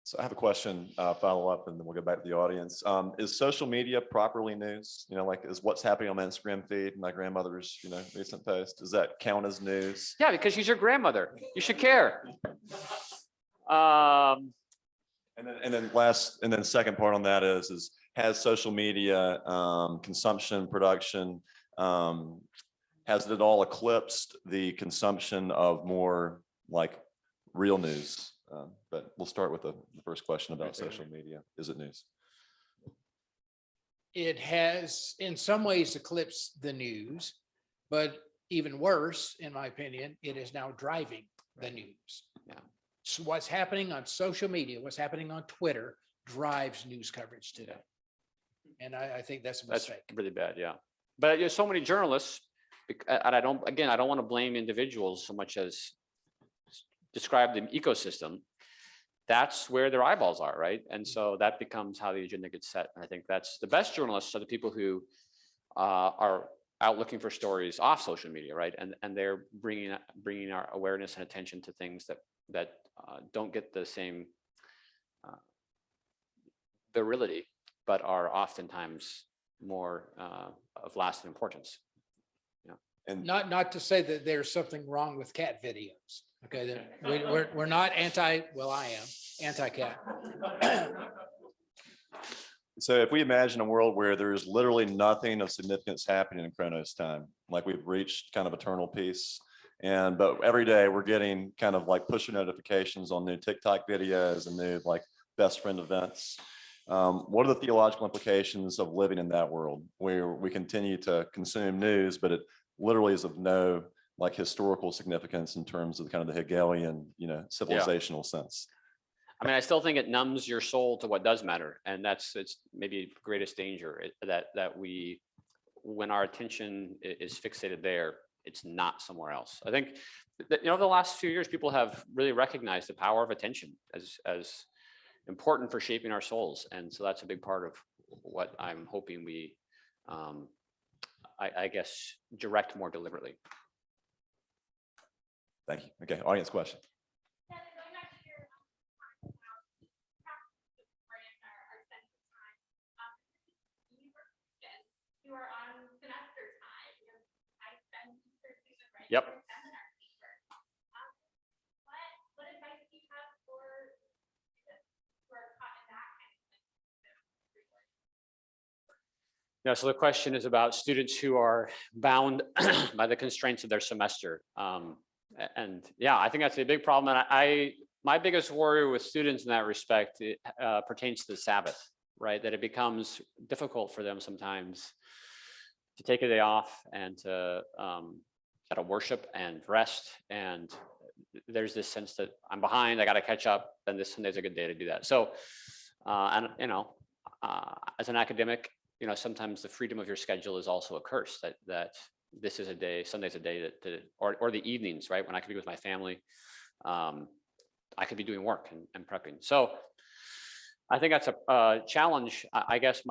S1: So I have a question, follow up, and then we'll go back to the audience. Is social media properly news? You know, like, is what's happening on my Instagram feed, my grandmother's, you know, recent post, does that count as news?
S2: Yeah, because she's your grandmother. You should care.
S1: And then second part on that is has social media consumption, production, has it all eclipsed the consumption of more like real news? But we'll start with the first question about social media. Is it news?
S3: It has in some ways eclipsed the news, but even worse, in my opinion, it is now driving the news.
S2: Yeah.
S3: So what's happening on social media, what's happening on Twitter drives news coverage today. And I think that's a mistake.
S2: That's really bad. Yeah. But there's so many journalists, and I don't want to blame individuals so much as describe the ecosystem. That's where their eyeballs are, right? And so that becomes how the agenda gets set. And I think that's the best journalists are the people who are out looking for stories off social media, right? And they're bringing our awareness and attention to things that don't get the same virility, but are oftentimes more of lasting importance. Yeah.
S1: And
S3: Not to say that there's something wrong with cat videos. Okay, we're not well, I am anti-cat.
S1: so if we imagine a world where there's literally nothing of significance happening in Kronos time, like we've reached kind of eternal peace, but every day we're getting kind of like push notifications on new TikTok videos and new like best friend events. What are the theological implications of living in that world where we continue to consume news, but it literally is of no like historical significance in terms of kind of the Hegelian, you know, civilizational sense?
S2: I mean, I still think it numbs your soul to what does matter. And it's maybe greatest danger that we, when our attention is fixated there, it's not somewhere else. I think that, you know, the last few years, people have really recognized the power of attention as important for shaping our souls. And so that's a big part of what I'm hoping we, I guess, direct more deliberately.
S1: Thank you. Okay, audience question.
S2: Yep.
S6: What advice do you have for caught in that kind of
S2: Yeah, so the question is about students who are bound by the constraints of their semester. And yeah, I think that's a big problem. And my biggest worry with students in that respect pertains to the Sabbath, right? That it becomes difficult for them sometimes to take a day off and to worship and rest. And there's this sense that I'm behind, I got to catch up, and this Sunday's a good day to do that. So, and as an academic, sometimes the freedom of your schedule is also a curse, that this is a day, Sunday's a day or the evenings, right? When I could be with my family, I could be doing work and prepping. So I think that's a challenge. I guess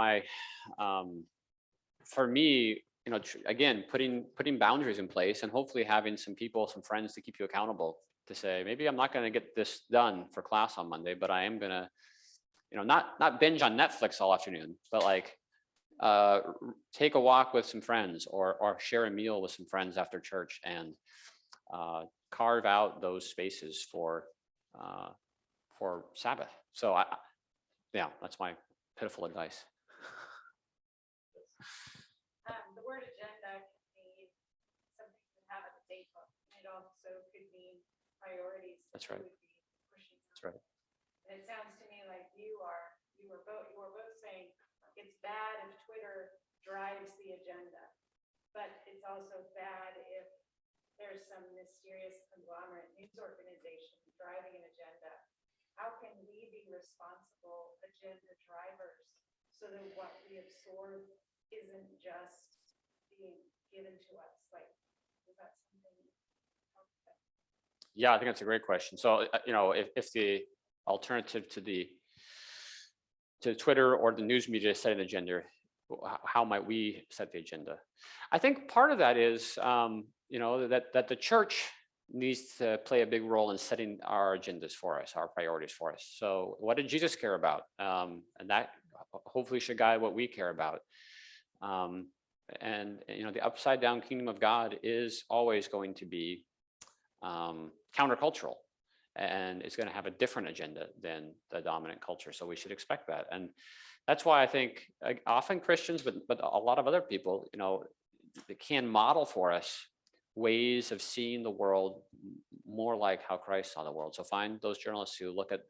S2: for me, again, putting boundaries in place and hopefully having some people, some friends to keep you accountable, to say, maybe I'm not going to get this done for class on Monday, but I am going to, not binge on Netflix all afternoon, but like take a walk with some friends or share a meal with some friends after church, and carve out those spaces for Sabbath. So yeah, that's my pitiful advice.
S6: the word agenda can mean something to have at the date book. It also could mean priorities.
S2: That's right.
S6: You would be pushing on.
S2: That's right.
S6: And it sounds to me like you were both saying it's bad if Twitter drives the agenda, but it's also bad if there's some mysterious conglomerate news organization driving an agenda. How can we be responsible agenda drivers so that what we absorb isn't just being given to us? Like, is that something?
S2: Yeah, I think that's a great question. So, if the alternative to Twitter or the news media setting the agenda, how might we set the agenda? I think part of that is, that the church needs to play a big role in setting our agendas for us, our priorities for us. So what did Jesus care about? And that hopefully should guide what we care about. And the upside down kingdom of God is always going to be countercultural, and it's going to have a different agenda than the dominant culture. So we should expect that. And that's why I think often Christians, but a lot of other people, they can model for us ways of seeing the world more like how Christ saw the world. So find those journalists who look at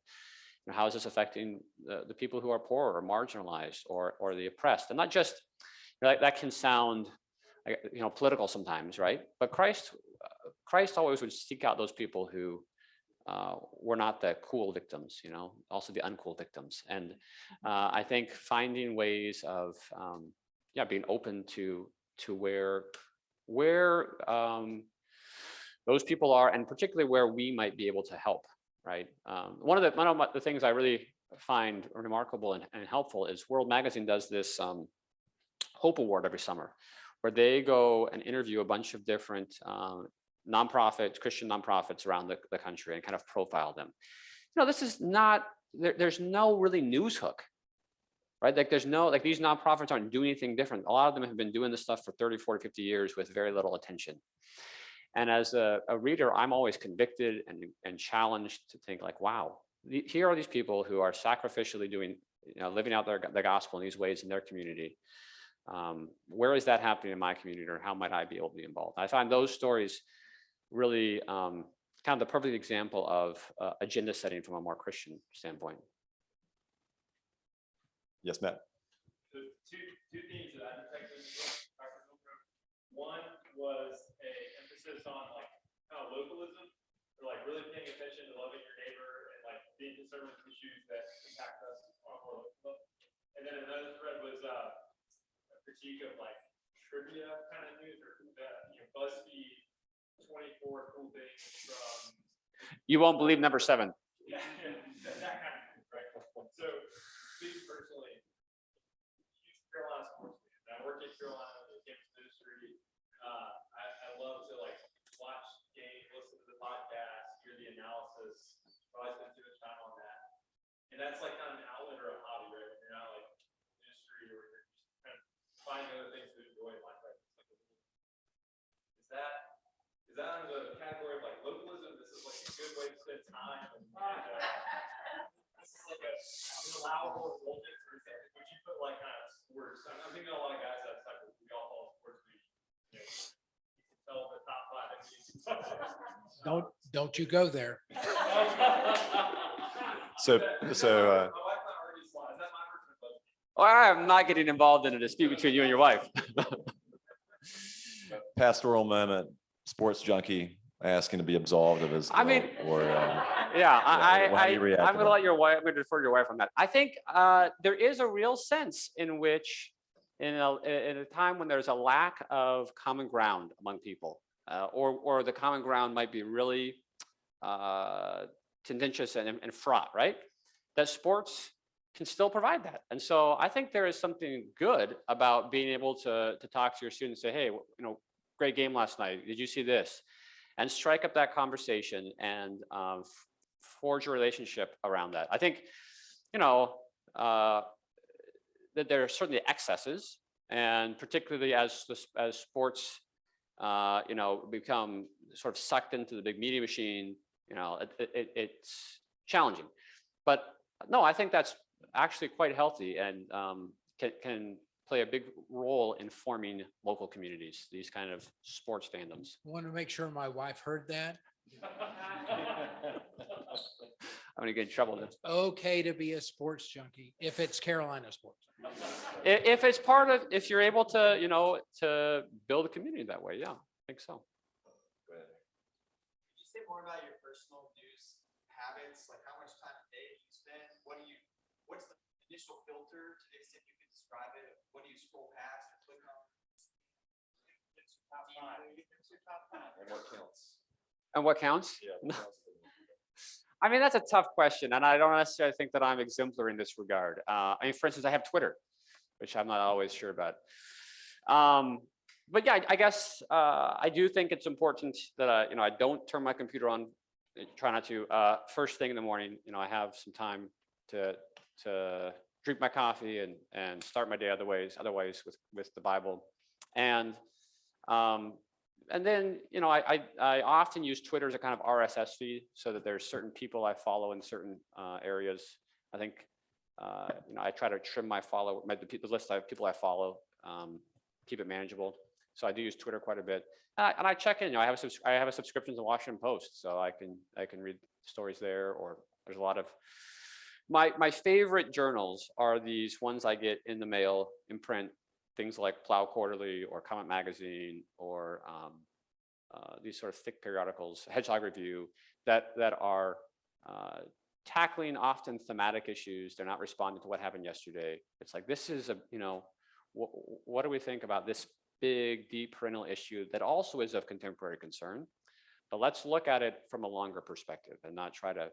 S2: how is this affecting the people who are poor or marginalized or the oppressed, and not just that can sound political sometimes, right? But Christ always would seek out those people who were not the cool victims, also the uncool victims. And I think finding ways of being open to where those people are, and particularly where we might be able to help, right? One of the things I really find remarkable and helpful is World Magazine does this Hope Award every summer, where they go and interview a bunch of different nonprofits, Christian nonprofits around the country, and kind of profile them. This is not, there's no really news hook, right? Like these nonprofits aren't doing anything different. A lot of them have been doing this stuff for 30, 40, 50 years with very little attention. And as a reader, I'm always convicted and challenged to think like, wow, here are these people who are sacrificially doing, living out the gospel in these ways in their community. Where is that happening in my community, or how might I be able to be involved? I find those stories really kind of the perfect example of agenda setting from a more Christian standpoint.
S1: Yes, Matt.
S4: So two themes that I detected in the book, Dr. Bilbro. One was a emphasis on like kind of localism, or like really paying attention to loving your neighbor and like being concerned with issues that impact us on a more local level. And then another thread was a critique of like trivia kind of news, or BuzzFeed 24 cool things from.
S2: You won't believe number 7.
S4: Yeah, that kind of thing, right? So speaking personally, huge Carolina sports fan. I work at Carolina in the campus ministry. I love to like watch games, listen to the podcast, hear the analysis. Probably spend too much time on that. And that's like kind of an outlet or a hobby, right? When you're not like ministry, or you're just kind of finding other things to enjoy in life, right? It's like is that allowable indulgence or is that, would you put like kind of sports? I'm thinking a lot of guys that type of, we all follow sports, you can tell the top five NBAs.
S3: Don't you go there.
S1: So,
S4: My wife and I already slide. Is that my version of both?
S2: Well, I'm not getting involved in a dispute between you and your wife.
S1: pastoral moment, sports junkie asking to be absolved of his
S2: I mean,
S1: guilt, or
S2: Yeah,
S1: how do you react
S2: I'm
S1: to
S2: gonna
S1: that?
S2: let your wife, I'm gonna defer to your wife on that. I think there is a real sense in which, in a time when there's a lack of common ground among people, or the common ground might be really contentious and fraught, right? That sports can still provide that. And so I think there is something good about being able to talk to your students, say, hey, great game last night. Did you see this? And strike up that conversation and forge a relationship around that. I think, that there are certainly excesses, and particularly as sports, become sort of sucked into the big media machine, it's challenging. But no, I think that's actually quite healthy and can play a big role in forming local communities, these kind of sports fandoms.
S3: I want to make sure my wife heard that.
S2: I'm gonna get in trouble then.
S3: Okay to be a sports junkie if it's Carolina sports.
S2: If it's if you're able to, to build a community that way, yeah, I think so.
S7: Could you say more about your personal news habits? Like how much time a day do you spend? What's the initial filter to the extent you can describe it? What do you scroll past or click on? It's your top five. It's your top five.
S1: And what counts?
S2: And what counts?
S1: Yeah.
S2: I mean, that's a tough question, and I don't necessarily think that I'm exemplary in this regard. I mean, for instance, I have Twitter, which I'm not always sure about. But yeah, I guess I do think it's important that I don't turn my computer on. Try not to. First thing in the morning, I have some time to drink my coffee and start my day otherwise with the Bible, and then I often use Twitter as a kind of RSS feed, so that there's certain people I follow in certain areas. I think I try to trim the list of people I follow, keep it manageable. So I do use Twitter quite a bit, and I check in. I have a subscription to the Washington Post, so I can read stories there. Or there's a lot of my favorite journals are these ones I get in the mail in print. Things like Plow Quarterly or Comment Magazine, or these sort of thick periodicals, Hedgehog Review, that are tackling often thematic issues. They're not responding to what happened yesterday. It's like, this is what do we think about this big, deep perennial issue that also is of contemporary concern? But let's look at it from a longer perspective and not try to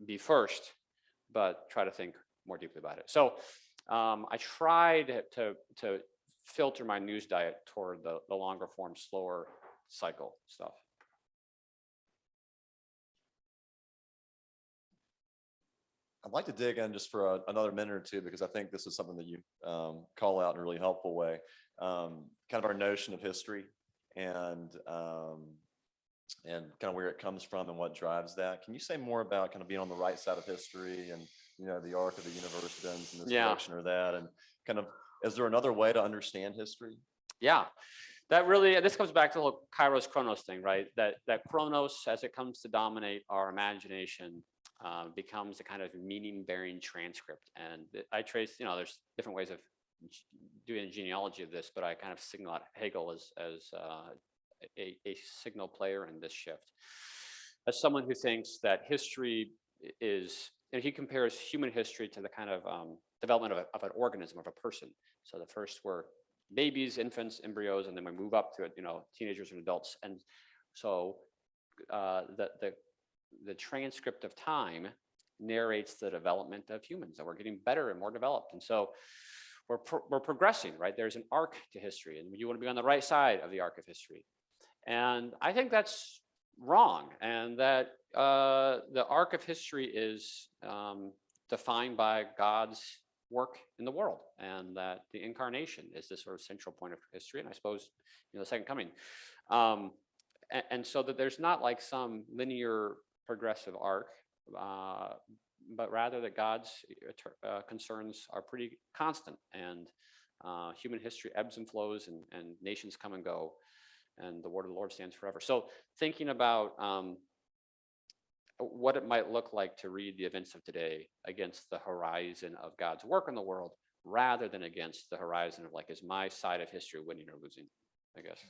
S2: be first, but try to think more deeply about it. So I tried to filter my news diet toward the longer form, slower cycle stuff.
S1: I'd like to dig in just for another minute or two, because I think this is something that you call out in a really helpful way. Kind of our notion of history and kind of where it comes from and what drives that. Can you say more about kind of being on the right side of history and the arc of the universe bends in this direction or that, and kind of, is there another way to understand history?
S2: Yeah, this comes back to the whole Kairos Kronos thing, right? That Kronos, as it comes to dominate our imagination, becomes a kind of meaning-bearing transcript. And I trace, there's different ways of doing a genealogy of this, but I kind of signal out Hegel as a signal player in this shift. As someone who thinks that history is, he compares human history to the kind of development of an organism, of a person. So the first were babies, infants, embryos, and then we move up to teenagers and adults. And so the transcript of time narrates the development of humans, and we're getting better and more developed. And so we're progressing, right? There's an arc to history, and you want to be on the right side of the arc of history. And I think that's wrong, and that the arc of history is defined by God's work in the world, and that the incarnation is this sort of central point of history, and I suppose the second coming. And so that there's not like some linear progressive arc, but rather that God's concerns are pretty constant, and human history ebbs and flows, and nations come and go, and the word of the Lord stands forever. So thinking about what it might look like to read the events of today against the horizon of God's work in the world, rather than against the horizon of like, is my side of history winning or losing, I guess.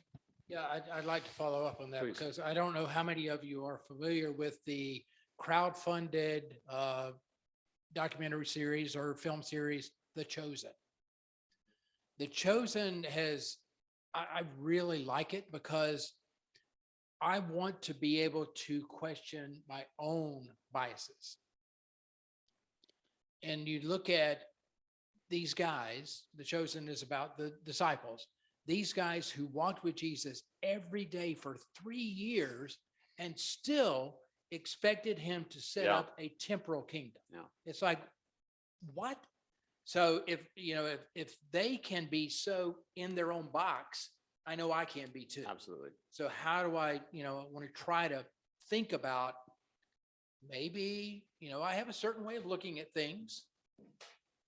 S3: Yeah, I'd like to follow up on that
S2: Please.
S3: because I don't know how many of you are familiar with the crowdfunded documentary series or film series, The Chosen. The Chosen I really like it because I want to be able to question my own biases. And you look at these guys, The Chosen is about the disciples, these guys who walked with Jesus every day for 3 years and still expected him to set
S2: Yeah.
S3: up a temporal kingdom.
S2: Yeah.
S3: It's like, what? So if they can be so in their own box, I know I can be too.
S2: Absolutely.
S3: So how do I want to try to think about maybe, I have a certain way of looking at things,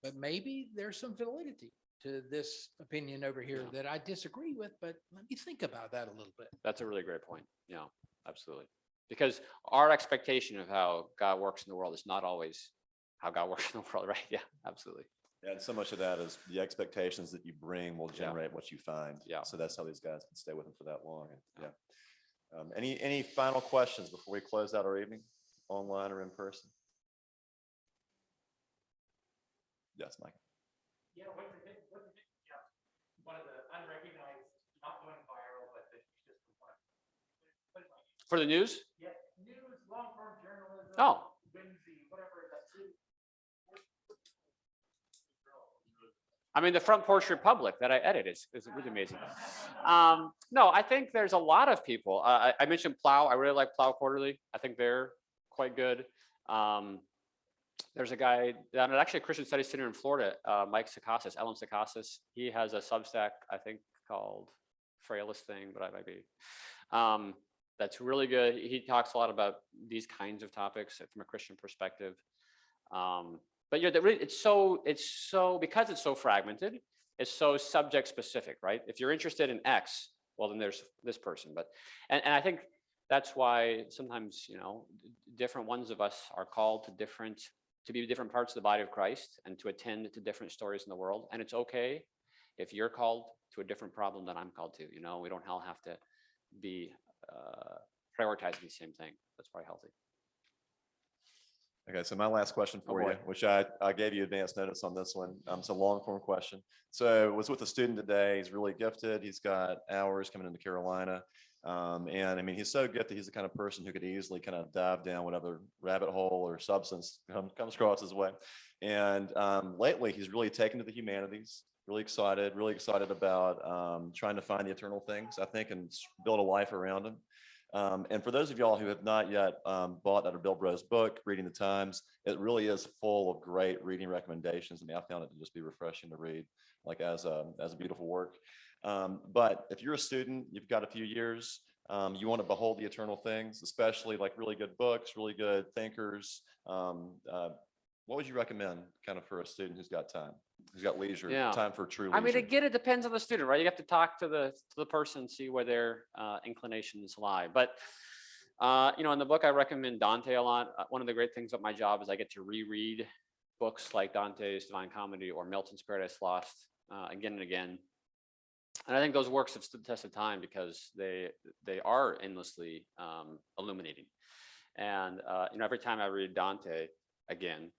S3: but maybe there's some validity to this opinion over here that I disagree with, but let me think about that a little bit.
S2: That's a really great point. Yeah, absolutely. Because our expectation of how God works in the world is not always how God works in the world, right? Yeah, absolutely.
S1: Yeah, and so much of that is the expectations that you bring will
S2: Yeah.
S1: generate what you find.
S2: Yeah.
S1: So that's how these guys can stay with them for that long. And, yeah. Any final questions before we close out our evening, online or in person? Yes, Mike.
S5: Yeah, what's the yeah, one of the unrecognized, not going viral, but that you just want.
S2: For the news?
S5: Yeah, news, long-form journalism.
S2: Oh.
S5: Whimsy, whatever that's.
S2: I mean, the Front Porch Republic that I edit is really amazing. No, I think there's a lot of people. I mentioned Plow. I really like Plow Quarterly. I think they're quite good. There's a guy down at actually a Christian Studies Center in Florida, Mike Sakasis, Ellen Sakasis. He has a Substack, I think, called Frailest Thing, but I might be. That's really good. He talks a lot about these kinds of topics from a Christian perspective. But it's so because it's so fragmented, it's so subject specific, right? If you're interested in X, well, then there's this person. But and I think that's why sometimes different ones of us are called to be different parts of the body of Christ and to attend to different stories in the world. And it's okay if you're called to a different problem than I'm called to. We don't all have to be prioritizing the same thing. That's probably healthy.
S1: Okay, so my last question for
S2: boy.
S1: you, which I gave you advance notice on this one. It's a long form question. So was with a student today. He's really gifted. He's got hours coming into Carolina. And I mean, he's so gifted. He's the kind of person who could easily kind of dive down whatever rabbit hole or substance comes across his way. And lately he's really taken to the humanities, really excited about trying to find the eternal things, I think, and build a life around him. And for those of y'all who have not yet bought Dr. Bilbro's book, Reading the Times, it really is full of great reading recommendations. I mean, I found it to just be refreshing to read, like as a beautiful work. But if you're a student, you've got a few years, you want to behold the eternal things, especially like really good books, really good thinkers. What would you recommend kind of for a student who's got time, who's got leisure,
S2: Yeah.
S1: time for true leisure?
S2: I mean, again, it depends on the student, right? You have to talk to the person, see where their inclinations lie. But in the book, I recommend Dante a lot. One of the great things about my job is I get to reread books like Dante's Divine Comedy or Milton's Paradise Lost again and again. And I think those works have stood the test of time because they are endlessly illuminating. And every time I read Dante again,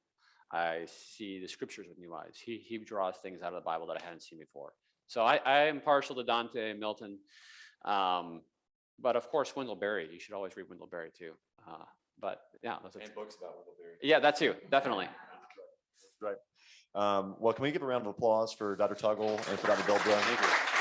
S2: I see the scriptures with new eyes. He draws things out of the Bible that I hadn't seen before. So I am partial to Dante and Milton. But of course, Wendell Berry, you should always read Wendell Berry too. But yeah.
S1: And books about Wendell Berry.
S2: Yeah, that too, definitely.
S1: Right. Well, can we give a round of applause for Dr. Tuggle and for Dr. Bilbro?
S2: Thank you.